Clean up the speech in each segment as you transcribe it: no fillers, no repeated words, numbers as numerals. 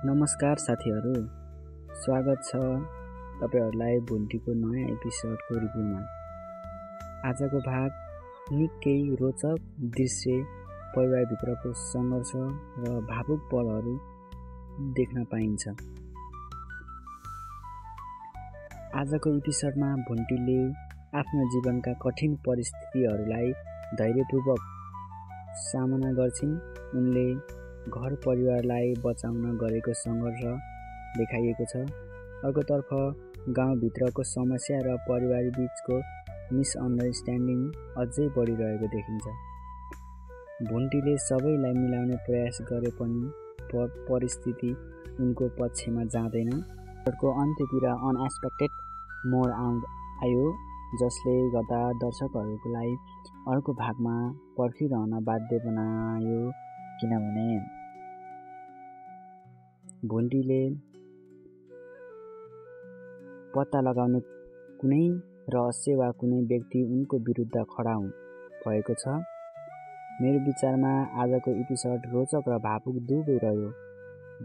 नमस्कार साथीहरू, स्वागत छ तपाईहरुलाई भुन्टीको नयाँ एपिसोडको रिभ्यूमा। आजको भाग निकै रोचक दृश्य, परिवारभित्रको सङ्घर्ष र भावुक पलहरू देख्न पाइन्छ। आजको एपिसोडमा भुन्टीले आफ्नो जीवनका कठिन परिस्थितिहरूलाई धैर्यपूर्वक सामना गर्छिन्। उनले घर परिवारलाई बचाउन गरेको सङ्घर्ष देखाइएको छ। अर्कोतर्फ गाउँभित्रको समस्या र परिवारबीचको मिसअन्डरस्ट्यान्डिङ अझै बढिरहेको देखिन्छ। भुन्टीले सबैलाई मिलाउने प्रयास गरे पनि परिस्थिति उनको पक्षमा जाँदैन। को अन्त्यतिर अनएक्सपेक्टेड मोड आयो, जसले गर्दा दर्शकहरूलाई अर्को भागमा पर्खिरहन बाध्य बनायो। किनभने भुन्टीले पत्ता लगाउने कुनै रहस्य वा कुनै व्यक्ति उनको विरुद्ध खडा भएको छ। मेरो विचारमा आजको एपिसोड रोचक र भावुक दुवै रह्यो।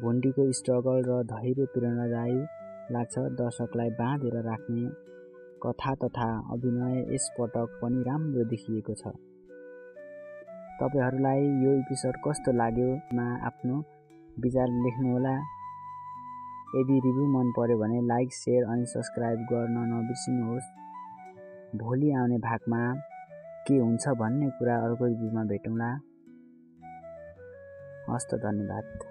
भुन्टीको स्ट्रगल र धैर्य प्रेरणादायी लाग्छ। दर्शकलाई बाँधेर राख्ने कथा तथा अभिनय यसपटक पनि राम्रो देखिएको छ। तपाईहरुलाई यो एपिसोड कस्तो लाग्यो मा आफ्नो विचार लेख्नुहोला। यदि रिभ्यू मन पर्यो भने लाइक, शेयर अनि सब्स्क्राइब गर्न नबिर्सिनुहोस्। भोलि आउने भागमा के हुन्छ भन्ने कुरा अर्को रिभ्यूमा भेटौँला। हस्त, धन्यवाद।